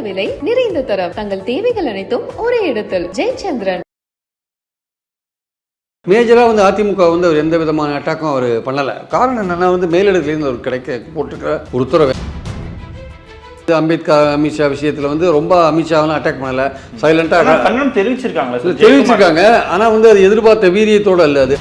விலை, நிறைந்த தரம். தங்கள் தேவைகள் அனைத்தும் ஒரே இடத்தில். ஜெயச்சந்திரன். மேஜராக வந்து அதிமுக வந்து அவர் எந்த விதமான அட்டாக்கும் அவர் பண்ணலை. காரணம் என்னென்னா வந்து மேலிடத்துலேருந்து அவர் போட்டிருக்கிற ஒரு உத்தரவு. அம்பேத்கர் அமித்ஷா விஷயத்தில் வந்து ரொம்ப அமித்ஷாவெல்லாம் அட்டாக் பண்ணலை, சைலண்டாக தெரிவிச்சிருக்காங்க. ஆனால் வந்து அது எதிர்பார்த்த வீரியத்தோடு இல்லை. அது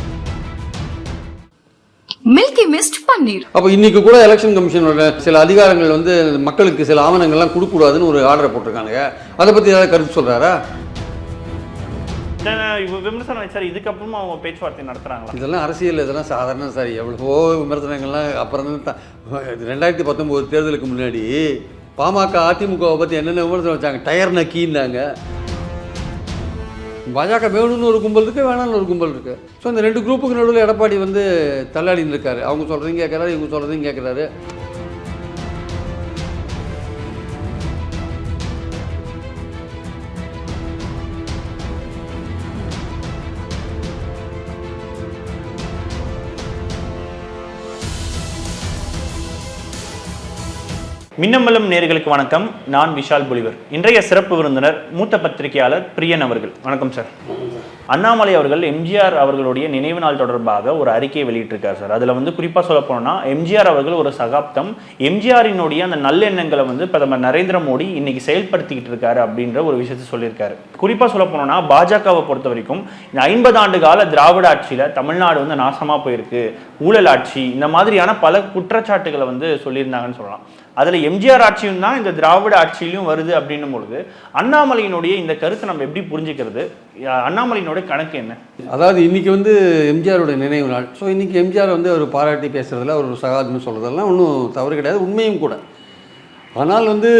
மில்கி மிஸ்ட் பன்னீர். அப்போ இன்னைக்கு கூட எலெக்ஷன் கமிஷனோட சில அதிகாரங்கள் வந்து மக்களுக்கு சில ஆவணங்கள்லாம் கொடுக்கக்கூடாதுன்னு ஒரு ஆர்டரை போட்டிருக்காங்க. அதை பற்றி ஏதாவது கருத்து சொல்கிறாரா? விமர்சனம் சார், இதுக்கப்புறமா அவங்க பேச்சுவார்த்தை நடத்துறாங்களா? இதெல்லாம் அரசியல், இதெல்லாம் சாதாரண சார். எவ்வளவோ விமர்சனங்கள்லாம் அப்புறம் 2019 தேர்தலுக்கு முன்னாடி பாமக அதிமுகவை பற்றி என்னென்ன விமர்சனம் வச்சாங்க. டயர் நக்கின்னாங்க. பாஜக வேணும்னு ஒரு கும்பல் இருக்குது, வேணாம்னு ஒரு கும்பல் இருக்குது. ஸோ இந்த ரெண்டு குரூப்புக்கு நடுவில் எடப்பாடி வந்து தள்ளாடின்னு இருக்காரு. அவங்க சொல்கிறதையும் கேட்குறாரு, இவங்க சொல்கிறதையும் கேட்குறாரு. மின்னம்பலம் நேயர்களுக்கு வணக்கம். நான் விஷால் பொலிவர். இன்றைய சிறப்பு விருந்தினர் மூத்த பத்திரிகையாளர் பிரியன் அவர்கள். வணக்கம் சார். அண்ணாமலை அவர்கள் எம்ஜிஆர் அவர்களுடைய நினைவு நாள் தொடர்பாக ஒரு அறிக்கையை வெளியிட்டிருக்காரு சார். அதில் வந்து குறிப்பாக சொல்ல போனோம்னா, எம்ஜிஆர் அவர்கள் ஒரு சகாப்தம், எம்ஜிஆரினுடைய அந்த நல்லெண்ணங்களை வந்து பிரதமர் நரேந்திர மோடி இன்னைக்கு செயல்படுத்திக்கிட்டு இருக்காரு அப்படின்ற ஒரு விஷயத்தை சொல்லியிருக்காரு. குறிப்பாக சொல்ல போனோம்னா, பாஜகவை பொறுத்த வரைக்கும் இந்த 50 ஆண்டு கால திராவிட ஆட்சியில் தமிழ்நாடு வந்து நாசமாக போயிருக்கு, ஊழல் ஆட்சி, இந்த மாதிரியான பல குற்றச்சாட்டுகளை வந்து சொல்லியிருந்தாங்கன்னு சொல்லலாம். அதில் எம்ஜிஆர் ஆட்சியும் தான் இந்த திராவிட ஆட்சியிலும் வருது அப்படின்னும் பொழுது அண்ணாமலையினுடைய இந்த கருத்தை நம்ம எப்படி புரிஞ்சுக்கிறது? அண்ணாமலையினுடைய கணக்கு என்ன? அதாவது இன்னைக்கு வந்து எம்ஜிஆரோட நினைவு நாள். ஸோ இன்னைக்கு எம்ஜிஆர் வந்து அவர் பாராட்டி பேசுறதுல ஒரு சகாதுன்னு சொல்றதெல்லாம் ஒன்றும் தவறு கிடையாது, உண்மையும் கூட. ஆனால் வந்து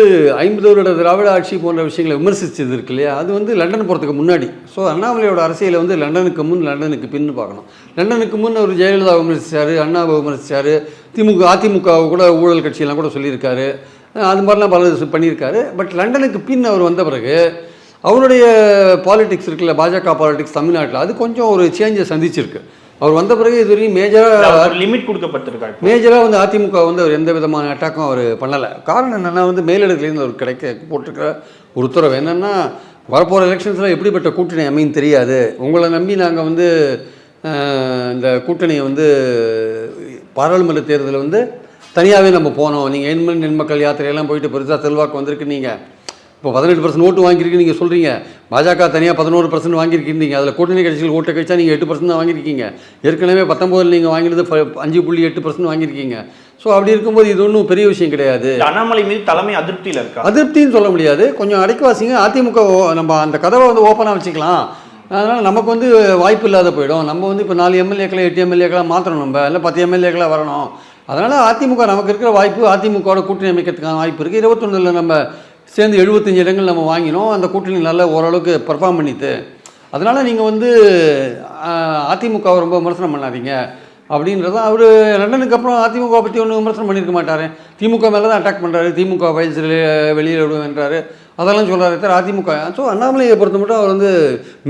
50 வருட திராவிட ஆட்சி போன்ற விஷயங்களை விமர்சிச்சது இருக்கு இல்லையா, அது வந்து லண்டன் போகிறதுக்கு முன்னாடி. ஸோ அண்ணாமலையோட அரசியலை வந்து லண்டனுக்கு முன் லண்டனுக்கு பின்னு பார்க்கணும். லண்டனுக்கு முன் அவர் ஜெயலலிதா விமர்சித்தார், அண்ணாவை விமர்சித்தார், அதிமுகவை கூட ஊழல் கட்சியெல்லாம் கூட சொல்லியிருக்காரு, அது மாதிரிலாம் பல பண்ணியிருக்காரு. பட் லண்டனுக்கு பின் அவர் வந்த பிறகு அவருடைய பாலிடிக்ஸ் இருக்குல்ல, பாஜக பாலிடிக்ஸ் தமிழ்நாட்டில் அது கொஞ்சம் ஒரு சேஞ்சை சந்திச்சிருக்கு. அவர் வந்த பிறகு இது வரைக்கும் லிமிட் கொடுக்கப்பட்டிருக்காரு. மேஜராக வந்து அதிமுக வந்து அவர் எந்த விதமான அட்டாக்கும் அவர் பண்ணலை. காரணம் என்னென்னா வந்து மேலிடத்துலேருந்து அவர் போட்டிருக்கிற ஒரு உத்தரவு என்னென்னா, வரப்போகிற எலெக்ஷன்ஸில் எப்படிப்பட்ட கூட்டணி அமைன்னு தெரியாது, உங்களை நம்பி நாங்கள் வந்து இந்த கூட்டணியை வந்து பாராளுமன்ற தேர்தலில் வந்து தனியாகவே நம்ம போனோம். நீங்கள் எண்மக்கள் யாத்திரையெல்லாம் போயிட்டு பெருசாக செல்வாக்கு வந்திருக்கு. நீங்கள் இப்போ 18% ஓட்டு வாங்கியிருக்கீங்க நீங்கள் சொல்கிறீங்க. பாஜக தனியாக 11% வாங்கியிருக்கீங்க. அதில் கூட்டணி கட்சிகள் ஓட்டை கழிச்சா நீங்கள் 8% தான் வாங்கியிருக்கீங்க. ஏற்கனவே 19 நீங்கள் வாங்கினது 5.8% வாங்கியிருக்கீங்க. ஸோ அப்படி இருக்கும்போது இது ஒன்றும் பெரிய விஷயம் கிடையாது. அண்ணாமலை மீது தலைமை அதிருப்தியில் இருக்கா? அதிருப்தின்னு சொல்ல முடியாது, கொஞ்சம் அடைக்கவாசிங்க. அதிமுக நம்ம அந்த கதவை வந்து ஓப்பனாக வச்சுக்கலாம். அதனால் நமக்கு வந்து வாய்ப்பு இல்லாத போயிடும். நம்ம வந்து இப்போ 4 எம்எல்ஏக்களை 8 எம்எல்ஏக்களாக மாற்றணும், நம்ம இல்லை 10 எம்எல்ஏக்களாக வரணும். அதனால் அதிமுக நமக்கு இருக்கிற வாய்ப்பு, அதிமுகவோட கூட்டணி அமைக்கிறதுக்கான வாய்ப்பு இருக்குது. 21 நம்ம சேர்ந்து 75 இடங்கள் நம்ம வாங்கினோம். அந்த கூட்டணி நல்லா ஓரளவுக்கு பர்ஃபார்ம் பண்ணிட்டு. அதனால் நீங்கள் வந்து அதிமுகவை ரொம்ப விமர்சனம் பண்ணாதீங்க அப்படின்றத. அவர் லண்டனுக்கு அப்புறம் அதிமுக பற்றி ஒன்றும் விமர்சனம் பண்ணியிருக்க மாட்டார். திமுக மேலே தான் அட்டாக் பண்ணுறாரு, திமுக ஃபைல்ஸ் வெளியில் விடுவேன்றாரு, அதெல்லாம் சொல்கிறாரு தவிர அதிமுக. ஸோ அண்ணாமலையை பொறுத்த மட்டும் அவர் வந்து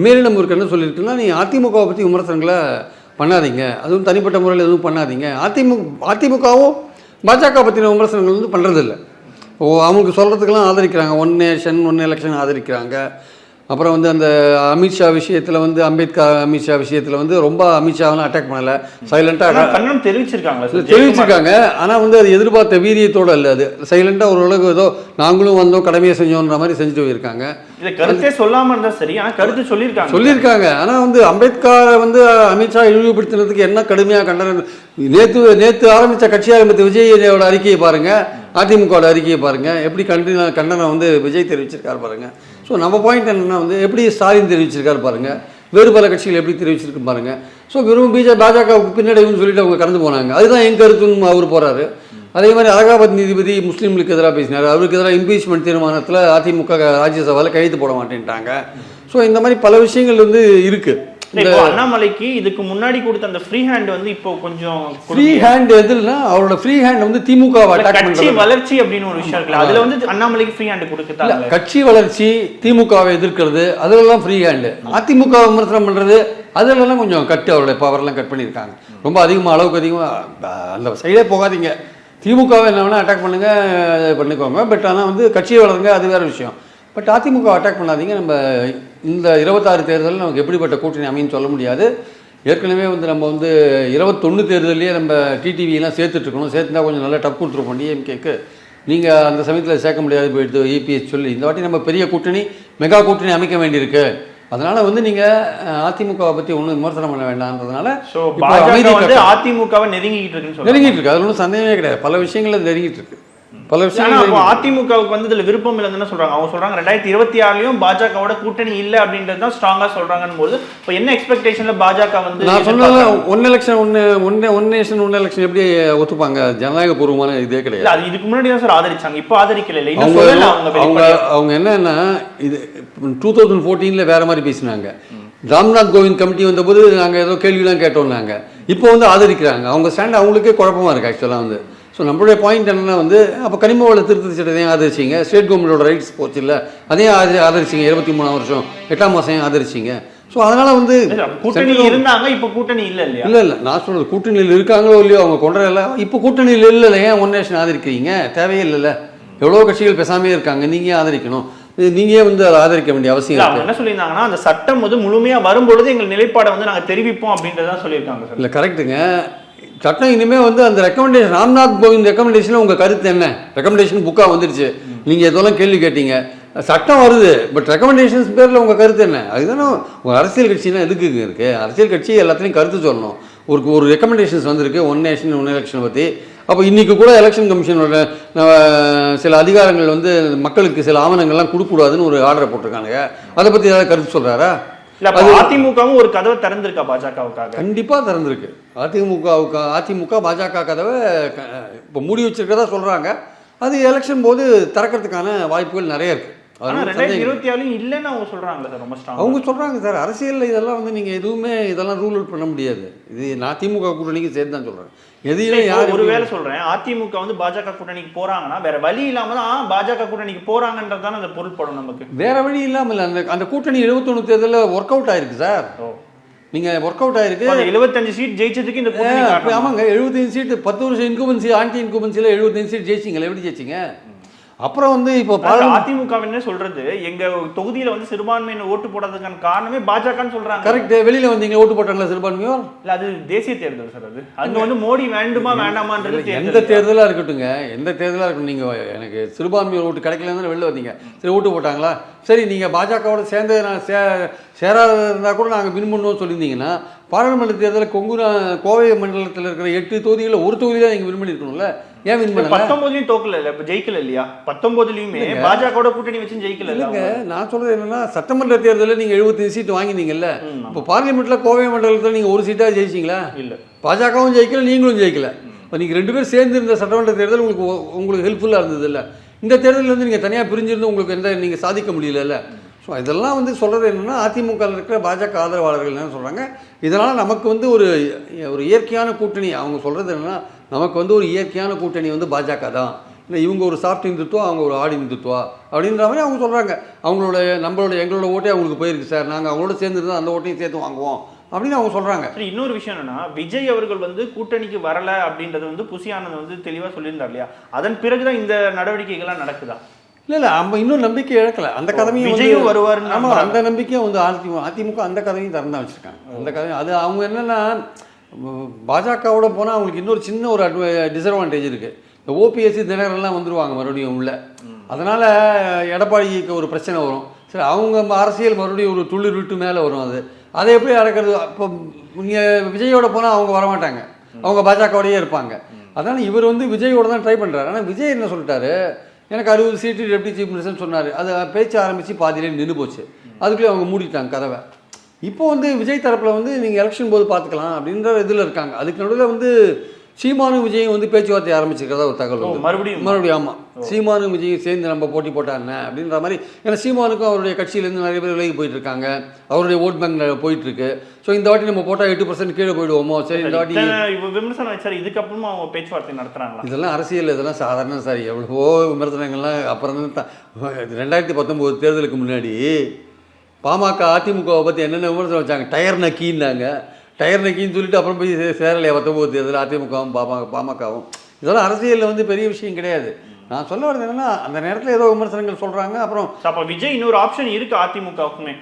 மேலிடம் இருக்குன்னு சொல்லியிருக்குன்னா, நீ அதிமுகவை பற்றி விமர்சனங்களை பண்ணாதீங்க, அதுவும் தனிப்பட்ட முறையில் எதுவும் பண்ணாதீங்க. அதிமுகவும் பாஜக பற்றின விமர்சனங்கள் வந்து பண்ணுறதில்லை. அவங்களுக்கு சொல்கிறதுக்கெல்லாம் ஆதரிக்கிறாங்க, ஒன் நேஷன் ஒன் எலெக்ஷன் ஆதரிக்கிறாங்க. அப்புறம் வந்து அந்த அமித்ஷா விஷயத்தில் வந்து அமித்ஷா விஷயத்தில் வந்து ரொம்ப அமித்ஷாவெல்லாம் அட்டாக் பண்ணலை, சைலண்டாக தெரிவிச்சிருக்காங்க. ஆனால் வந்து அது எதிர்பார்த்த வீரியத்தோடு இல்லை, அது சைலண்டாக ஓரளவுக்கு ஏதோ நாங்களும் வந்தோம் கடமையை செஞ்சோன்ற மாதிரி செஞ்சுட்டு போயிருக்காங்க. கருத்தே சொல்லாமல் இருந்தால் சரி, ஆனால் கருத்து சொல்லியிருக்காங்க. ஆனால் வந்து அம்பேத்கரை வந்து அமித்ஷா இழிவுபடுத்தினதுக்கு என்ன கடுமையாக கண்டனம். நேற்று ஆரம்பித்த கட்சி ஆரம்பித்த விஜயோட அறிக்கையை பாருங்கள், அதிமுகவோட அறிக்கையை பாருங்கள், எப்படி கண்டனம் வந்து விஜய் தெரிவிச்சிருக்காரு பாருங்கள். ஸோ நம்ம பாயிண்ட் என்னென்னா வந்து எப்படி ஸ்டாலின் தெரிவிச்சிருக்காரு பாருங்கள், வேறு பல கட்சிகள் எப்படி தெரிவிச்சிருக்கு பாருங்கள். ஸோ வெறும் பாஜகவுக்கு பின்னடைவுன்னு சொல்லிட்டு அவங்க கடந்து போனாங்க. அதுதான் என் கருத்துன்னு அவர் போகிறாரு. அதே மாதிரி அலகாபாத் நீதிபதி முஸ்லீம்களுக்கு எதிராக பேசினார். அவருக்கு எதிராக இம்பீச்மெண்ட் தீர்மானத்தில் அதிமுக ராஜ்யசபாவில் கைது போட மாட்டேன்ட்டாங்க. ஸோ இந்த மாதிரி பல விஷயங்கள் வந்து இருக்குது. அண்ணாமலைக்கு இதுக்கு முன்னாடி கொடுத்த அந்த ஃப்ரீ ஹேண்ட் வந்து இப்போ கொஞ்சம் ஃப்ரீ ஹேண்ட் எதுனா அவரோட ஃப்ரீ ஹேண்ட் வந்து திமுக கட்சி வளர்ச்சி அப்படின்னு ஒரு விஷயம் இருக்குல்ல, அதுல வந்து அண்ணாமலைக்கு ஃப்ரீ ஹேண்ட் கொடுக்குறாங்க. கட்சி வளர்ச்சி, திமுகவை எதிர்க்கிறது, அதுலலாம் ஃப்ரீ ஹேண்டு. அதிமுக விமர்சனம் பண்றது அதுலலாம் கொஞ்சம் அவருடைய பவர்லாம் கட் பண்ணியிருக்காங்க. ரொம்ப அதிகமாக அளவுக்கு அதிகமாக அந்த சைடே போகாதீங்க. திமுகவை என்ன வேணால் அட்டாக் பண்ணுங்கள் பண்ணிக்கோங்க, பட் ஆனால் வந்து கட்சியை வளருங்க, அது வேறு விஷயம். பட் அதிமுக அட்டாக் பண்ணாதீங்க. நம்ம இந்த 26 தேர்தலில் நமக்கு எப்படிப்பட்ட கூட்டணி அமைன்னு சொல்ல முடியாது. ஏற்கனவே வந்து நம்ம வந்து 21 தேர்தலையே நம்ம டிடிவியெல்லாம் சேர்த்துட்ருக்கணும், சேர்த்துனா கொஞ்சம் நல்லா டப் கொடுத்துருப்போம் டிஎம்கேக்கு. நீங்கள் அந்த சமயத்தில் சேர்க்க முடியாது போயிடுது இபிஎஸ் சொல்லி. இந்த வாட்டி நம்ம பெரிய கூட்டணி, மெகா கூட்டணி அமைக்க வேண்டியிருக்கு. அதனால் வந்து நீங்கள் அதிமுகவை பற்றி ஒன்றும் விமர்சனம் பண்ண வேண்டாம்ன்றதுனால அதிமுகவை நெருங்கிட்டு இருக்கு. அதில் ஒன்றும் சந்தேகமே கிடையாது. பல விஷயங்கள் நெருங்கிட்டு இருக்கு. பல விஷயம் அதிமுகவுக்கு வந்து இதுல விருப்பம் இல்லைன்னு சொல்றாங்க. அவங்க சொல்றாங்க 2026லயும் பாஜகவோட கூட்டணி இல்லை அப்படின்றது தான் ஸ்ட்ராங்கா சொல்றாங்கன்னு போது இப்போ என்ன எக்ஸ்பெக்டேஷன்ல பாஜக வந்து நான் சொன்னது one election one nation one election எப்படி ஒத்துப்பாங்க? ஜனநாயக பூர்வமான இதே கிடையாது. அது இதுக்கு முன்னாடி தான் சார் ஆதரிச்சாங்க, இப்போ ஆதரிக்கல. இல்லை அவங்க என்னன்னா இது 2014ல வேற மாதிரி பேசினாங்க. ராம்நாத் கோவிந்த் கமிட்டி வந்தபோது நாங்கள் ஏதோ கேள்விலாம் கேட்டோம். நாங்கள் இப்போ வந்து ஆதரிக்கிறாங்க. அவங்க ஸ்டாண்ட் அவங்களுக்கே குழப்பமா இருக்கு ஆக்சுவலாக வந்து. ஸோ நம்மளுடைய பாயிண்ட் என்னென்னா வந்து அப்போ கனிம வள திருத்த சட்டத்தையும் ஆதரிச்சிங்க, ஸ்டேட் கவர்மெண்டோட ரைட்ஸ் போச்சு இல்லை, அதையும் ஆதரிச்சிங்க. 23ஆம் வருஷம் 8ஆம் மாதம் ஆதரிச்சிங்க. ஸோ அதனால் வந்து கூட்டணி இருந்தாங்க, இப்போ கூட்டணி இல்லை இல்லையா? இல்லை நான் சொல்கிறது கூட்டணியில் இருக்காங்களோ இல்லையோ அவங்க கொண்டதில்ல. இப்போ கூட்டணியில் இல்லை, ஏன் ஒன் நேஷன் ஆதரிக்கிறீங்க? தேவையே இல்லைல்ல. எவ்வளோ கட்சிகள் பேசாமே இருக்காங்க, நீங்கள் ஆதரிக்கணும். நீங்களே வந்து அதை ஆதரிக்க வேண்டிய அவசியம் அவங்க என்ன சொல்லியிருந்தாங்கன்னா அந்த சட்டம் வந்து முழுமையாக வரும்பொழுது எங்கள் நிலைப்பாடை வந்து நாங்கள் தெரிவிப்போம் அப்படின்றதான் சொல்லியிருக்காங்க. இல்லை கரெக்டுங்க. சட்டம் இனிமேல் வந்து அந்த ரெக்கமெண்டேஷன், ராம்நாத் கோவிந்த் ரெக்கமெண்டேஷனில் உங்கள் கருத்து என்ன? ரெக்கமெண்டேஷன் புக்காக வந்துடுச்சு, நீங்கள் எதெல்லாம் கேள்வி கேட்டீங்க. சட்டம் வருது, பட் ரெக்கமெண்டேஷன்ஸ் பேரில் உங்கள் கருத்து என்ன? அதுதானே உங்கள் அரசியல் கட்சினா எதுக்கு இருக்குது? அரசியல் கட்சி எல்லாத்துலேயும் கருத்து சொல்லணும். ஒரு ரெக்கமெண்டேஷன்ஸ் வந்திருக்கு ஒன் நேஷன் ஒன் எலெக்ஷனை பற்றி. அப்போ இன்றைக்கி கூட எலெக்ஷன் கமிஷனோட சில அதிகாரங்கள் வந்து மக்களுக்கு சில ஆவணங்கள்லாம் கொடுக்கக்கூடாதுன்னு ஒரு ஆர்டரை போட்டிருக்காங்க. அதை பற்றி ஏதாவது கருத்து சொல்கிறாரா? அதிமுகவும் ஒரு கதவை திறந்திருக்கா பாஜகவுக்காக? கண்டிப்பா திறந்திருக்கு. அதிமுக பாஜக கதவை இப்போ மூடி வச்சிருக்கதா சொல்றாங்க. அது எலெக்ஷன் போது திறக்கிறதுக்கான வாய்ப்புகள் நிறைய இருக்கு. 2026 இல்லைன்னு அவங்க சொல்றாங்க சார். ரொம்ப ஸ்ட்ராங் அவங்க சொல்றாங்க சார். அரசியல் இதெல்லாம் வந்து நீங்க எதுவுமே இதெல்லாம் ரூல் அவுட் பண்ண முடியாது. இது நான் திமுக கூட்டணிக்கு சேர்த்து தான் சொல்றேன். எதையும் யார் ஒருவேளை சொல்றேன் அதிமுக வந்து பாஜக கூட்டணிக்கு போறாங்கன்னா வேற வழி இல்லாம தான் பாஜக கூட்டணிக்கு போறாங்கன்றதுதான் அந்த பொருள்படும். நமக்கு வேற வழி இல்லாம இல்ல. அந்த கூட்டணி 71 தேர்தலில் ஒர்க் அவுட் ஆயிருக்கு சார். நீங்க ஒர்க் அவுட் ஆயிருக்கு. 75 சீட் ஜெயிச்சதுக்கு இந்த கூட்டணி. ஆமாங்க, 75 சீட் 10 வருஷம் இன்குபன்சி, ஆன்டி இன்குபன்சில 75 சீட் ஜெயிச்சிங்களா? எப்படி ஜெயிச்சிங்க? அப்புறம் வந்து இப்போ அதிமுக என்ன சொல்றது, எங்க தொகுதியில வந்து சிறுபான்மையினர் ஓட்டு போடாததுக்கான காரணமே பாஜகன்னு சொல்றாங்க. கரெக்ட். வெளியில வந்து இங்க ஓட்டு போட்டாங்களா சிறுபான்மையோ? இல்ல, அது தேசிய தேர்தல் சார். அது அங்க வந்து மோடி வேண்டுமா வேண்டாமான்றது எந்த தேர்தலா இருக்கட்டுங்க, எந்த தேர்தலா இருக்கட்டும். நீங்க எனக்கு சிறுபான்மையோர் ஓட்டு கிடைக்கலன்னு வெளில வந்தீங்க, சரி ஓட்டு போட்டாங்களா? சரி, நீங்க பாஜகவோட சேர்ந்து சேராத இருந்தா கூட நாங்கள் வின் பண்ணுவோம் சொல்லியிருந்தீங்கன்னா, பாராளுமன்ற தேர்தலில் கோவை மண்டலத்தில் இருக்கிற 8 தொகுதிகளில் ஒரு தொகுதி தான் நீங்கள் வின் பண்ணிருக்கணும்ல. ஏன் வின் பண்ணல? 19 தோக்கல இல்ல, இப்ப ஜெயிக்கல இல்லையா? 19லயுமே பாஜகவோட கூட்டணி வச்சு ஜெயிக்கல இல்லைங்க. நான் சொல்றது என்னன்னா, சட்டமன்ற தேர்தலில் நீங்க 75 சீட் வாங்கினீங்கல்ல. இப்போ பார்லிமெண்ட்ல கோவை மண்டலத்தில் நீங்க ஒரு சீட்டா ஜெயிச்சிங்களா? இல்ல. பாஜகவும் ஜெயிக்கல, நீங்களும் ஜெயிக்கல. இப்போ நீங்க 2 பேரும் சேர்ந்து இருந்த சட்டமன்ற தேர்தல் உங்களுக்கு ஹெல்ப்ஃபுல்லா இருந்தது இல்ல. இந்த தேர்தலில் வந்து நீங்க தனியாக பிரிஞ்சிருந்து உங்களுக்கு எந்த நீங்க சாதிக்க முடியல. ஸோ இதெல்லாம் வந்து சொல்கிறது என்னென்னா, அதிமுகவில் இருக்கிற பாஜக ஆதரவாளர்கள் என்ன சொல்கிறாங்க, இதனால் நமக்கு வந்து ஒரு இயற்கையான கூட்டணி. அவங்க சொல்கிறது என்னென்னா, நமக்கு வந்து ஒரு இயற்கையான கூட்டணி வந்து பாஜக தான். இல்லை, இவங்க ஒரு சாஃப்ட் இந்துத்துவா, அவங்க ஒரு ஆடி இந்துத்துவா அப்படின்ற மாதிரி அவங்க சொல்கிறாங்க. எங்களோட ஓட்டே அவங்களுக்கு போயிருக்கு சார், நாங்கள் அவங்களோட சேர்ந்துருந்தா அந்த ஓட்டையும் சேர்த்து வாங்குவோம் அப்படின்னு அவங்க சொல்கிறாங்க. சரி, இன்னொரு விஷயம் என்னன்னா, விஜய் அவர்கள் வந்து கூட்டணிக்கு வரலை அப்படின்றது வந்து புசி ஆனந்த் வந்து தெளிவாக சொல்லியிருந்தார் இல்லையா? அதன் பிறகுதான் இந்த நடவடிக்கைகள்லாம் நடக்குதா? இல்லை நம்ம இன்னும் நம்பிக்கை இழக்கலை. அந்த கதவையும் விஜயும் வருவார். ஆமாம், அந்த நம்பிக்கையும் வந்து அதிமுக அந்த கதவையும் திறந்து வச்சுருக்காங்க. அந்த கதையும் அது அவங்க என்னென்னா, பாஜகவோட போனால் அவங்களுக்கு இன்னொரு சின்ன ஒரு டிஸ்அட்வான்டேஜ் இருக்குது. இந்த ஓபிஎஸ்சி தினகரெல்லாம் வந்துடுவாங்க மறுபடியும் உள்ள. அதனால் எடப்பாடிக்கு ஒரு பிரச்சனை வரும். சரி, அவங்க அரசியல் மறுபடியும் ஒரு துளிர் விட்டு மேலே வரும். அதை எப்படி அடக்கிறது? இப்போ நீங்கள் விஜயோட போனால் அவங்க வரமாட்டாங்க, அவங்க பாஜகவோடையே இருப்பாங்க. அதனால் இவர் வந்து விஜயோட தான் ட்ரை பண்ணுறாரு. ஆனால் விஜய் என்ன சொல்லிட்டாரு, எனக்கு 60 சீட்டு டெப்டி சீஃப் மினிஸ்டர்னு சொன்னார். அது பேச்சு ஆரம்பித்து பாதியிலே நின்று போச்சு. அதுக்குள்ளே அவங்க மூடிட்டாங்க கதவை. இப்போ வந்து விஜய் தரப்பில் வந்து நீங்கள் எலெக்ஷன் போது பார்த்துக்கலாம் அப்படின்ற இதில் இருக்காங்க. அதுக்கு நடுவில் வந்து சீமானும் விஜயும் வந்து பேச்சுவார்த்தை ஆரம்பிச்சிருக்கிறதா ஒரு தகவல். மறுபடியும் ஆமாம், சீமானும் விஜயும் சேர்ந்து நம்ம போட்டி போட்டாங்க அப்படின்ற மாதிரி. ஏன்னா சீமானுக்கும் அவருடைய கட்சியிலேருந்து நிறைய பேர் விலகி போயிட்டு இருக்காங்க, அவருடைய ஓட் பேங்க் போயிட்டு இருக்கு. ஸோ இந்த வாட்டி நம்ம போட்டால் 8% கீழே போயிடுவோமோ? சரி, இந்த வாட்டி விமர்சனம் வச்சார், இதுக்கப்புறமா அவங்க பேச்சுவார்த்தை நடத்துறாங்களா? இதெல்லாம் அரசியல், இதெல்லாம் சாதாரண சார். எவ்வளவோ விமர்சனங்கள்லாம் அப்புறம் தான் 2019 தேர்தலுக்கு முன்னாடி பாமக அதிமுகவை பற்றி என்னென்ன விமர்சனம் வச்சாங்க. டயர் நக்கின்னாங்க. டயர் நக்கின்னு சொல்லிட்டு அப்புறம் போய் சேரலையா 19 தேர்தல் அதிமுகவும் பாமகவும். இதெல்லாம் அரசியலில் வந்து பெரிய விஷயம் கிடையாது. நான் சொல்ல வரது என்னன்னா, அந்த நேரத்தில் ஏதோ விமர்சனங்கள் சொல்கிறாங்க. அப்புறம் அப்போ விஜய் இன்னொரு ஆப்ஷன் இருக்குது அதிமுகவுக்குமே.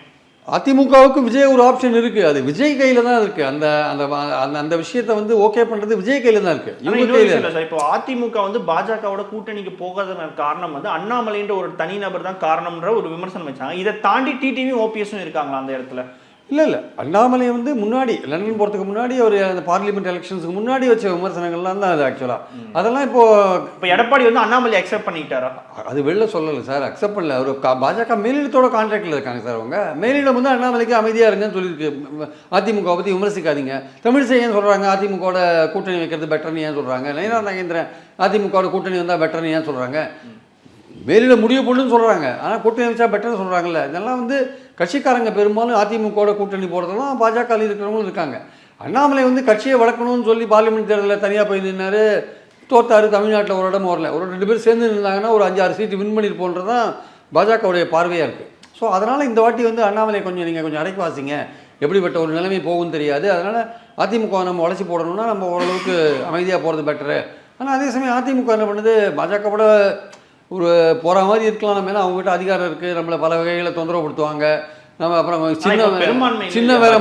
அதிமுகவுக்கு விஜய் ஒரு ஆப்ஷன் இருக்குது. அது விஜய் கையில் தான் இருக்குது. அந்த அந்த அந்த விஷயத்தை வந்து ஓகே பண்ணுறது விஜய் கையில் தான் இருக்குது. இவங்க கையில் இல்லை சார். இப்போ அதிமுக வந்து பாஜகவோட கூட்டணிக்கு போகாததுக்கு காரணம் வந்து அண்ணாமலைன்ற ஒரு தனிநபர் தான் காரணம்ன்ற ஒரு விமர்சனம் வச்சாங்க. இதை தாண்டி டிடிவி ஓபிஎஸும் இருக்காங்களா அந்த இடத்துல? இல்லை அண்ணாமலை வந்து முன்னாடி லண்டன் போகிறதுக்கு முன்னாடி அவர் அந்த பார்லிமெண்ட் எலெக்ஷன்ஸுக்கு முன்னாடி வச்ச விமர்சனங்கள்லாம் தான் அது ஆக்சுவலாக. அதெல்லாம் இப்போ எடப்பாடி வந்து அண்ணாமலை அக்செப்ட் பண்ணிக்கிட்டாரா? அது வெளில சொல்லலை சார், அக்செப்ட் பண்ணல. அவர் பாஜக மேலிடத்தோட கான்ட்ராக்டில் இருக்காங்க சார். அவங்க மேலிடம் வந்து அண்ணாமலைக்கு அமைதியாக இருங்கன்னு சொல்லியிருக்கு. அதிமுக பற்றி விமர்சிக்காதீங்க. தமிழிசை ஏன் சொல்கிறாங்க அதிமுகவோட கூட்டணி வைக்கிறது பெட்டர்னு ஏன் சொல்கிறாங்க? நயினார் நாகேந்திரன் அதிமுகவோட கூட்டணி வந்தால் பெட்டர்னு ஏன் சொல்கிறாங்க? வெளியில முடிவு பண்ணுன்னு சொல்கிறாங்க, ஆனால் கூட்டணி வச்சா பெட்டர்னு சொல்கிறாங்கல்ல. இதெல்லாம் வந்து கட்சிக்காரங்க பெரும்பாலும் அதிமுகவோட கூட்டணி போடுறதுலாம் பாஜகவில் இருக்கிறவங்களும் இருக்காங்க. அண்ணாமலை வந்து கட்சியை வளர்க்கணும்னு சொல்லி பார்லிமெண்ட் தேர்தலில் தனியாக போய் நின்னாரு, தோத்தாரு. தமிழ்நாட்டில் ஒரு இடம் வரல. ஒரு 2 பேர் சேர்ந்து இருந்தாங்கன்னா ஒரு 5-6 சீட்டு வின் பண்ணியிருப்போன்றது தான் பாஜகவுடைய பார்வையாக இருக்குது. ஸோ அதனால் இந்த வாட்டி வந்து அண்ணாமலை நீங்கள் கொஞ்சம் அடைக்கி வாசிங்க, எப்படிப்பட்ட ஒரு நிலைமை போகும்னு தெரியாது. அதனால் அதிமுக நம்ம வளர்ச்சி போடணும்னா நம்ம ஓரளவுக்கு அமைதியாக போகிறது பெட்டரு. ஆனால் அதே சமயம் அதிமுக என்ன பண்ணுது, பாஜகவோட ஒரு போகிற மாதிரி இருக்கலாம். நம்ம ஏன்னா அவங்ககிட்ட அதிகாரம் இருக்குது, நம்மளை பல வகைகளை தொந்தரவுப்படுத்துவாங்க. நம்ம அப்புறம் சின்ன வேற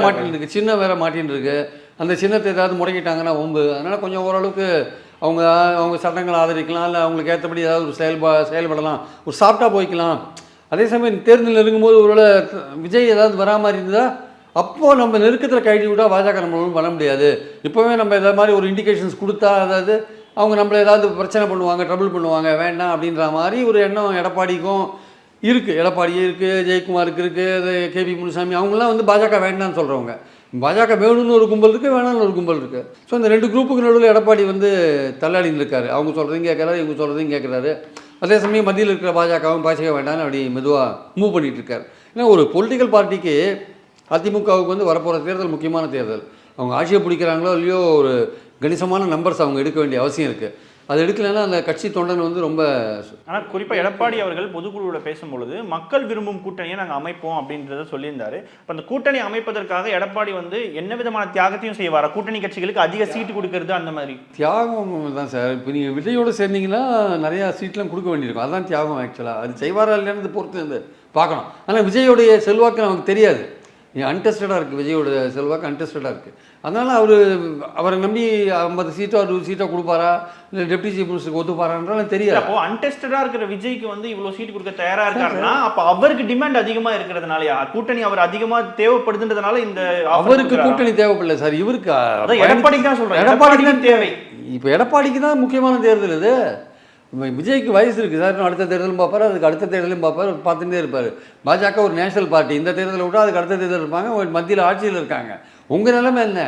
மாட்டின்னு இருக்கு. அந்த சின்னத்தை ஏதாவது முடங்கிட்டாங்கன்னா ஒம்பு. அதனால் கொஞ்சம் ஓரளவுக்கு அவங்க சட்டங்களை ஆதரிக்கலாம், இல்லை அவங்களுக்கு ஏற்றபடி ஏதாவது ஒரு செயல்படலாம், ஒரு சாஃப்டாக போய்க்கலாம். அதே சமயம் தேர்தல் இருக்கும்போது ஒருவேளை விஜய் ஏதாவது வரா மாதிரி இருந்தால் அப்போது நம்ம நெருக்கத்தில் கைடி விட்டால் பாஜக நம்ம ஒன்றும் பண்ண முடியாது. இப்போவே நம்ம இதை மாதிரி ஒரு இண்டிகேஷன்ஸ் கொடுத்தா அதாவது அவங்க நம்மளை ஏதாவது பிரச்சனை பண்ணுவாங்க, ட்ரபிள் பண்ணுவாங்க, வேண்டாம் அப்படின்ற மாதிரி ஒரு எண்ணம் எடப்பாடிக்கும் இருக்குது. எடப்பாடியே இருக்குது, ஜெயக்குமாருக்கு இருக்குது, கேபி முனுசாமி, அவங்களாம் வந்து பாஜக வேண்டாம்னு சொல்கிறவங்க. பாஜக வேணும்னு ஒரு கும்பல் இருக்குது, வேணாம்னு ஒரு கும்பல் இருக்குது. ஸோ இந்த 2 குரூப்புக்கு நடுவில் எடப்பாடி வந்து தள்ளாடின்னு இருக்காரு. அவங்க சொல்கிறதையும் கேட்குறாரு, இவங்க சொல்கிறதையும் கேட்குறாரு. அதே சமயம் மத்தியில் இருக்கிற பாஜகவும் பாஜக வேண்டாம்னு அப்படி மெதுவாக மூவ் பண்ணிகிட்டு இருக்காரு. ஏன்னா ஒரு பொலிட்டிக்கல் பார்ட்டிக்கு அதிமுகவுக்கு வந்து வரப்போகிற தேர்தல் முக்கியமான தேர்தல். அவங்க ஆட்சியை பிடிக்கிறாங்களோ இல்லையோ ஒரு கணிசமான நம்பர்ஸ் அவங்க எடுக்க வேண்டிய அவசியம் இருக்குது. அது எடுக்கலைன்னா அந்த கட்சி தொண்டன் வந்து ரொம்ப. ஆனால் குறிப்பாக எடப்பாடி அவர்கள் பொதுக்குழுவில் பேசும்பொழுது மக்கள் விரும்பும் கூட்டணியை நாங்கள் அமைப்போம் அப்படின்றத சொல்லியிருந்தாரு. இப்போ அந்த கூட்டணி அமைப்பதற்காக எடப்பாடி வந்து என்ன விதமான தியாகத்தையும் செய்வாரா? கூட்டணி கட்சிகளுக்கு அதிக சீட்டு கொடுக்கறது அந்த மாதிரி தியாகம் தான் சார். இப்போ நீங்கள் விஜயோடு சேர்ந்தீங்கன்னா நிறையா சீட்லாம் கொடுக்க வேண்டியிருக்கும். அதுதான் தியாகம் ஆக்சுவலாக. அது செய்வாரா இல்லைன்னு பொறுத்து வந்து பார்க்கணும். ஆனால் விஜயோடைய செல்வாக்கு நமக்கு தெரியாது. அன்டெஸ்டடாக இருக்குது. விஜயோட செல்வாக்கு அன்டெஸ்டடாக இருக்குது. அதனால் அவரை நம்பி 50 சீட்டோ 60 சீட்டோ கொடுப்பாரா, இல்லை டெப்டி சீஃப் மினிஸ்டருக்கு ஒத்துப்பாரான்றாலும் தெரியாது. அப்போ அன்டெஸ்டடாக இருக்கிற விஜய்க்கு வந்து இவ்வளோ சீட்டு கொடுக்க தயாராக இருக்காருன்னா அப்போ அவருக்கு டிமாண்ட் அதிகமாக இருக்கிறதுனாலயா? கூட்டணி அவர் அதிகமாக தேவைப்படுதுன்றதுனால இந்த அவருக்கு கூட்டணி தேவைப்படல சார். இவருக்கு எடப்பாடிக்கு தான் சொல்கிறேன். எடப்பாடிக்கு தான் தேவை. இப்போ எடப்பாடிக்கு தான் முக்கியமான தேர்தல் இது. விஜய்க்கு வயசு இருக்குது சார். அடுத்த தேர்தலும் பார்ப்பார், அதுக்கு அடுத்த தேர்தலும் பார்ப்பார், பார்த்துட்டே இருப்பார். பாஜக ஒரு நேஷனல் பார்ட்டி. இந்த தேர்தலை விட்டால் அதுக்கு அடுத்த தேர்தல் இருப்பாங்க. மத்தியில் ஆட்சியில் இருக்காங்க. உங்கள் நிலைமை என்ன?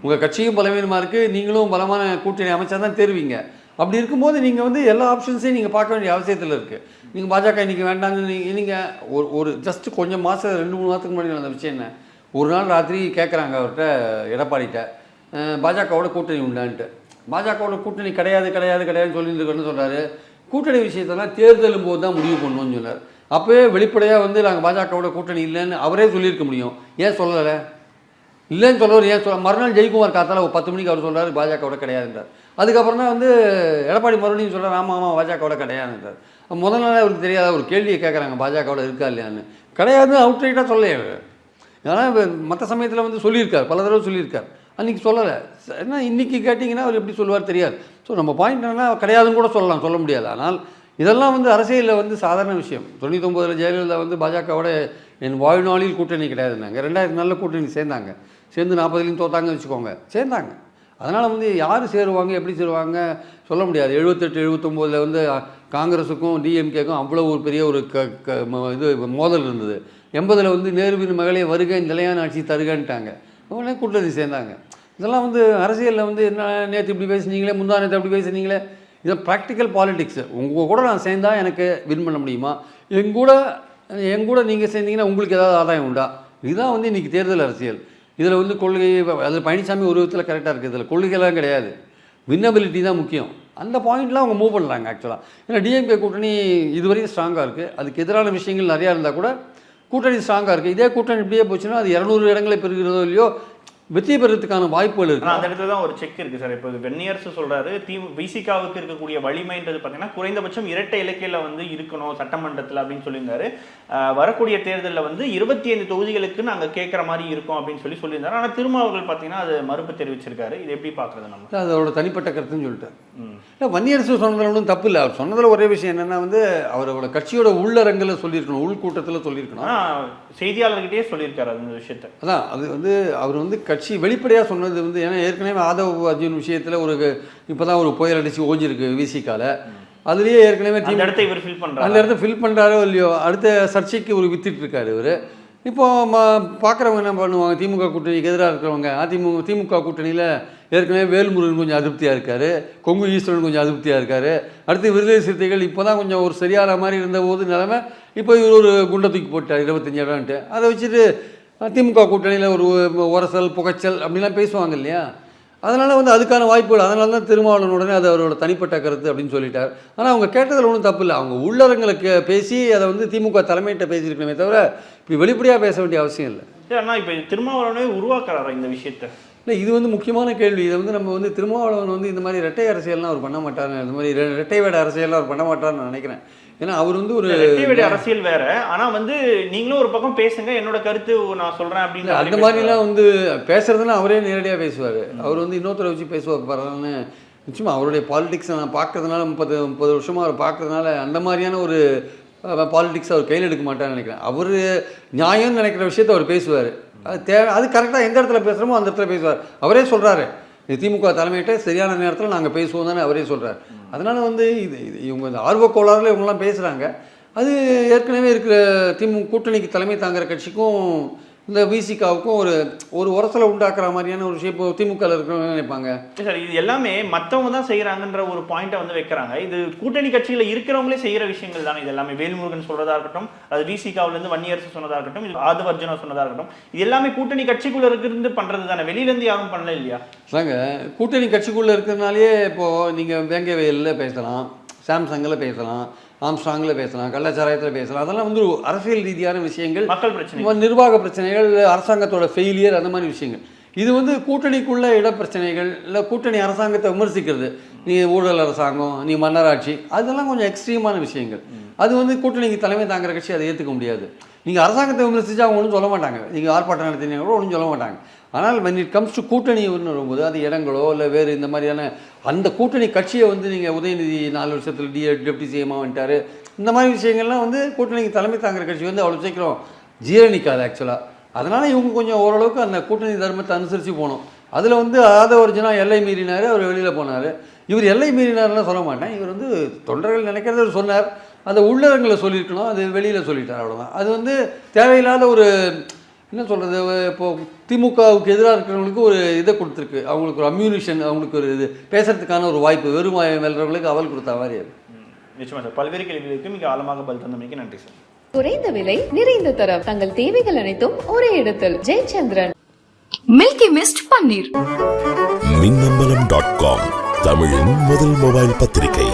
உங்கள் கட்சியும் பலவீனமாக இருக்குது, நீங்களும் பலமான கூட்டணி அமைச்சா தான் தேர்வீங்க. அப்படி இருக்கும்போது நீங்கள் வந்து எல்லா ஆப்ஷன்ஸையும் நீங்கள் பார்க்க வேண்டிய அவசியத்தில் இருக்குது. நீங்கள் பாஜக இன்றைக்கி வேண்டாம்னு நீங்கள் ஒரு ஜஸ்ட் கொஞ்சம் மாதம் 2-3 மாதத்துக்கு முன்னாடி நடந்த விஷயம் என்ன, ஒரு நாள் ராத்திரி கேட்குறாங்க அவர்கிட்ட, எடப்பாடிட்ட, பாஜகவோட கூட்டணி உண்டான்ட்டு. பாஜகவோட கூட்டணி கிடையாதுன்னு சொல்லிட்டு இருக்கணும்னு சொல்கிறாரு. கூட்டணி விஷயத்தெல்லாம் தேர்தலும் போது தான் முடிவு பண்ணணும்னு சொன்னார். அப்போயே வெளிப்படையாக வந்து நாங்கள் பாஜகவோட கூட்டணி இல்லைன்னு அவரே சொல்லியிருக்க முடியும். ஏன் சொல்லலை? இல்லைன்னு சொல்லுவார். ஏன் சொல்ல? மறுநாள் ஜெயக்குமார் காத்தால ஒரு 10 மணிக்கு அவர் சொல்கிறார் பாஜகவோட கிடையாதுன்றார். அதுக்கப்புறம் தான் வந்து எடப்பாடி மறுபடியும் சொல்கிறார் ஆமாம் பாஜகவோட கிடையாதுன்றார். முதல் நாளே அவருக்கு தெரியாத ஒரு கேள்வியை கேட்குறாங்க, பாஜகவோட இருக்கா இல்லையான்னு. கிடையாதுன்னு அவுட்ரைட்டாக சொல்ல. ஏன்னா மற்ற சமயத்தில் வந்து சொல்லியிருக்கார், பல தடவை சொல்லியிருக்கார். அன்றைக்கி சொல்லலை. ஏன்னா இன்றைக்கி கேட்டிங்கன்னா அவர் எப்படி சொல்லுவார் தெரியாது. ஸோ நம்ம பாயிண்ட் என்னன்னா கிடையாதுன்னு கூட சொல்ல முடியாது. ஆனால் இதெல்லாம் வந்து அரசியலில் வந்து சாதாரண விஷயம். 99 ஜெயலலிதா வந்து பாஜகவோட என் வாழ்நாளில் கூட்டணி கிடையாதுன்னாங்க. 2004 கூட்டணி சேர்ந்தாங்க. சேர்ந்து 40லையும் தோத்தாங்கன்னு வச்சுக்கோங்க. சேர்ந்தாங்க. அதனால் வந்து யார் சேருவாங்க எப்படி சேருவாங்க சொல்ல முடியாது. 78 79 வந்து காங்கிரஸுக்கும் டிஎம்கேக்கும் அவ்வளோ ஒரு பெரிய ஒரு இது மோதல் இருந்தது. 80 வந்து நேருவின் மகளே வருக நிலையான ஆட்சி தருகன்ட்டாங்க. உடனே கூட்டணி சேர்ந்தாங்க. இதெல்லாம் வந்து அரசியலில் வந்து என்ன நேற்று இப்படி பேசுனீங்களே, முந்தா நேற்று அப்படி பேசுனீங்களே, இது ப்ராக்டிக்கல் பாலிடிக்ஸு. உங்கள் கூட நான் சேர்ந்தால் எனக்கு வின் பண்ண முடியுமா? என் கூட நீங்கள் சேர்ந்தீங்கன்னா உங்களுக்கு ஏதாவது ஆதாயம் உண்டா? இதுதான் வந்து இன்றைக்கி தேர்தல் அரசியல். இதில் வந்து கொள்கை, அதில் பழனிசாமி ஒரு விதத்தில் கரெக்டாக இருக்குது. இதில் கொள்கைலாம் கிடையாது, வின்னபிலிட்டி தான் முக்கியம். அந்த பாயிண்ட்லாம் அவங்க மூவ் பண்ணுறாங்க ஆக்சுவலாக. ஏன்னா டிஎம்கே கூட்டணி இதுவரையும் ஸ்ட்ராங்காக இருக்குது. அதுக்கு எதிரான விஷயங்கள் நிறையா இருந்தால் கூட கூட்டணி ஸ்ட்ராங்காக இருக்குது. இதே கூட்டணி இப்படியே போச்சுன்னா அது 200 இடங்களை பெறுகிறதோ இல்லையோ, வெற்றி பெறதுக்கான வாய்ப்புகள் இருக்கு. அந்த இடத்துல தான் ஒரு செக் இருக்கு சார். இப்போ வெண்ணியரசு சொல்றாரு விசிகாவுக்கு இருக்கக்கூடிய வலிமைன்றது பார்த்தீங்கன்னா குறைந்தபட்சம் இரட்டை இலக்கையில வந்து இருக்கணும் சட்டமன்றத்தில் அப்படின்னு சொல்லியிருந்தாரு. வரக்கூடிய தேர்தலில் வந்து 25 தொகுதிகளுக்கு நாங்கள் கேட்குற மாதிரி இருக்கும் அப்படின்னு சொல்லியிருந்தாரு. ஆனால் திருமாவர்கள் பார்த்தீங்கன்னா அது மறுப்பு தெரிவிச்சிருக்காரு. இது எப்படி பார்க்குறது நம்ம? அதோட தனிப்பட்ட கருத்துன்னு சொல்லிட்டார். இல்லை, வன்னியரசு சொன்னதில் ஒன்றும் தப்பு இல்லை. அவர் சொன்னதில் ஒரே விஷயம் என்னென்னா வந்து அவரோட கட்சியோட உள்ளரங்கில் சொல்லியிருக்கணும், உள்கூட்டத்தில் சொல்லியிருக்கணும். செய்தியாளர்கிட்டயே சொல்லியிருக்காரு அந்த விஷயத்தை. அதான் அது வந்து அவர் வந்து கட்சி வெளிப்படையாக சொன்னது வந்து, ஏன்னா ஏற்கனவே ஆதவ் அர்ஜுன் விஷயத்தில் ஒரு இப்போ தான் ஒரு புயல் அடித்து ஓஞ்சிருக்கு விசிகால. அதுலேயே ஏற்கனவே அந்த இடத்த இவர் ஃபில் பண்ணுறாரு. அந்த இடத்த ஃபில் பண்ணுறாரோ இல்லையோ, அடுத்த சர்ச்சைக்கு ஒரு வித்திட்டு இருக்காரு இவர். இப்போ பார்க்குறவங்க என்ன பண்ணுவாங்க, திமுக கூட்டணிக்கு எதிராக இருக்கிறவங்க திமுக கூட்டணியில் ஏற்கனவே வேல்முருகன் கொஞ்சம் அதிருப்தியாக இருக்கார், கொங்கு ஈஸ்வரன் கொஞ்சம் அதிருப்தியாக இருக்கார். அடுத்து விடுதலை சிறுத்தைகள் இப்போ தான் கொஞ்சம் ஒரு சரியான மாதிரி இருந்தபோது நிலைமை, இப்போ இவர் ஒரு குண்டை தூக்கி போட்டார் 25 இடம்ன்ட்டு. அதை வச்சுட்டு திமுக கூட்டணியில் ஒரு உரசல் புகைச்சல் அப்படின்லாம் பேசுவாங்க இல்லையா. அதனால் வந்து அதுக்கான வாய்ப்புகள், அதனால தான் திருமாவளவன் உடனே அது அவரோட தனிப்பட்ட கருத்து அப்படின்னு சொல்லிட்டார். ஆனால் அவங்க கேட்டதில் ஒன்றும் தப்பு இல்லை. அவங்க உள்ளரங்களுக்கு பேசி அதை வந்து திமுக தலைமையிட்ட பேசியிருக்கணுமே தவிர இப்படி வெளிப்படையாக பேச வேண்டிய அவசியம் இல்லை. ஆனால் இப்போ திருமாவளவனே உருவாக்குறாரா இந்த விஷயத்தை? இல்லை, இது வந்து முக்கியமான கேள்வி. இதை வந்து நம்ம வந்து திருமாவளவன் வந்து இந்த மாதிரி இரட்டை அரசியல்லாம் அவர் பண்ண மாட்டார், இந்த மாதிரி இரட்டை வேட அரசியல்லாம் அவர் பண்ண மாட்டார்னு நான் நினைக்கிறேன். ஏன்னா அவர் வந்து ஒரு இரட்டை வேட அரசியல் வேற, ஆனால் வந்து நீங்களும் ஒரு பக்கம் பேசுங்க, என்னோட கருத்து நான் சொல்கிறேன் அப்படின்னு அந்த மாதிரிலாம் வந்து பேசுறதுன்னா அவரே நேரடியாக பேசுவார். அவர் வந்து இன்னொருத்தரை வச்சு பேசுவார் பரவாயில்லன்னு. நிச்சயமாக அவருடைய பாலிடிக்ஸை நான் பார்க்கறதுனால 30 வருஷமாக அவர் பார்க்கறதுனால அந்த மாதிரியான ஒரு பாலிடிக்ஸ் அவர் கையில் எடுக்க மாட்டார்னு நினைக்கிறேன். அவர் நியாயம்னு நினைக்கிற விஷயத்தை அவர் பேசுவார். அது அது கரெக்டாக எந்த இடத்துல பேசுகிறோமோ அந்த இடத்துல பேசுவார். அவரே சொல்கிறாரு, திமுக தலைமையிட்ட சரியான நேரத்தில் நாங்கள் பேசுவோம் தானே அவரே சொல்கிறார். அதனால் வந்து இவங்க இந்த ஆர்வக்கோளாறுல இவங்கெல்லாம் பேசுகிறாங்க. அது ஏற்கனவே இருக்கிற திமுக கூட்டணிக்கு தலைமை தாங்குகிற கட்சிக்கும் இந்த விசிகாவுக்கும் ஒரு உரசலை உண்டாக்குற மாதிரியான ஒரு விஷயம் இப்போ திமுகவில் இருக்கிறவங்க நினைப்பாங்க. சார், இது எல்லாமே மற்றவங்க தான் செய்கிறாங்கன்ற ஒரு பாயிண்ட்டை வந்து வைக்கிறாங்க. இது கூட்டணி கட்சியில் இருக்கிறவங்களே செய்கிற விஷயங்கள் தானே இது எல்லாமே. வேல்முருகன் சொல்கிறதா இருக்கட்டும், அது விசிகாவிலேருந்து வன்னியரசு சொன்னதாக இருக்கட்டும், இது ஆதவ அர்ஜுனா சொன்னதாக இருக்கட்டும், இது எல்லாமே கூட்டணி கட்சிக்குள்ளே இருந்து பண்ணுறது தானே, வெளியிலேருந்து யாரும் பண்ணல இல்லையா? கூட்டணி கட்சிக்குள்ளே இருக்கிறதுனாலே இப்போது நீங்கள் வேங்கவேலில் பேசலாம், சாம்சங்கில் பேசலாம், ஆம்ஸ்ட்ராங்கில் பேசலாம், கள்ளச்சாராயத்தில் பேசலாம். அதெல்லாம் வந்து அரசியல் ரீதியான விஷயங்கள், மக்கள் பிரச்சனை, நிர்வாக பிரச்சனைகள், அரசாங்கத்தோட ஃபெயிலியர், அந்த மாதிரி விஷயங்கள். இது வந்து கூட்டணிக்குள்ள இடப்பிரச்சனைகள், இல்லை கூட்டணி அரசாங்கத்தை விமர்சிக்கிறது, நீ ஊழல் அரசாங்கம், நீ மன்னராட்சி, அதெல்லாம் கொஞ்சம் எக்ஸ்ட்ரீமான விஷயங்கள். அது வந்து கூட்டணிக்கு தலைமை தாங்குற கட்சி அதை ஏற்றுக்க முடியாது. நீங்கள் அரசாங்கத்தை விமர்சித்து அவங்க ஒன்றும் சொல்ல மாட்டாங்க, நீங்கள் ஆர்ப்பாட்டம் நடத்தினீங்க கூட ஒன்றும் சொல்ல மாட்டாங்க. ஆனால் when it comes to கூட்டணி வரும்போது அது இடங்களோ இல்லை வேறு இந்த மாதிரியான அந்த கூட்டணி கட்சியை வந்து நீங்கள் உதயநிதி 4 வருஷத்தில் டெப்டி சிஎம்மாக வந்துட்டார், இந்த மாதிரி விஷயங்கள்லாம் வந்து கூட்டணிக்கு தலைமை தாங்குற கட்சி வந்து அவ்வளோ சீக்கிரம் ஜீரணிக்காது ஆக்சுவலாக. அதனால் இவங்க கொஞ்சம் ஓரளவுக்கு அந்த கூட்டணி தர்மத்தை அனுசரித்து போகணும். அதில் வந்து ஆதவ அர்ஜுனா எல்லை மீறினார், அவர் வெளியில் போனார். இவர் எல்லை மீறினார்லாம் சொல்ல மாட்டேன், இவர் வந்து தொண்டர்கள் நினைக்கிறத அவர் சொன்னார், அதை உள்ளரங்களை சொல்லியிருக்கணும், அது வெளியில் சொல்லிட்டார், அவ்வளோதான். அது வந்து தேவையில்லாத ஒரு என்ன சொல்கிறது, இப்போது திமுகவுக்கு எதிராக இருக்கிறவங்களுக்கு ஒரு இதை கொடுத்துருக்கு, அவங்களுக்கு ஒரு அம்யூனிஷன், அவங்களுக்கு ஒரு இது பேசுறதுக்கான ஒரு வாய்ப்பு, வெறும் வெல்றவங்களுக்கு அவல் கொடுத்த மாதிரி. அது நிச்சயமா சார். பல்வேறு கேள்விகளுக்கு மிக ஆழமாக பதில் தந்தமைக்கு நன்றி சார். குறைந்த விலை, நிறைந்த தரம், தங்கள் தேவைகள் அனைத்தும் ஒரே இடத்தில். ஜெயச்சந்திரன் மில்கி மிஸ்ட் பன்னீர். மின்னம்பலம்.com தமிழின் முதல் மொபைல் பத்திரிகை.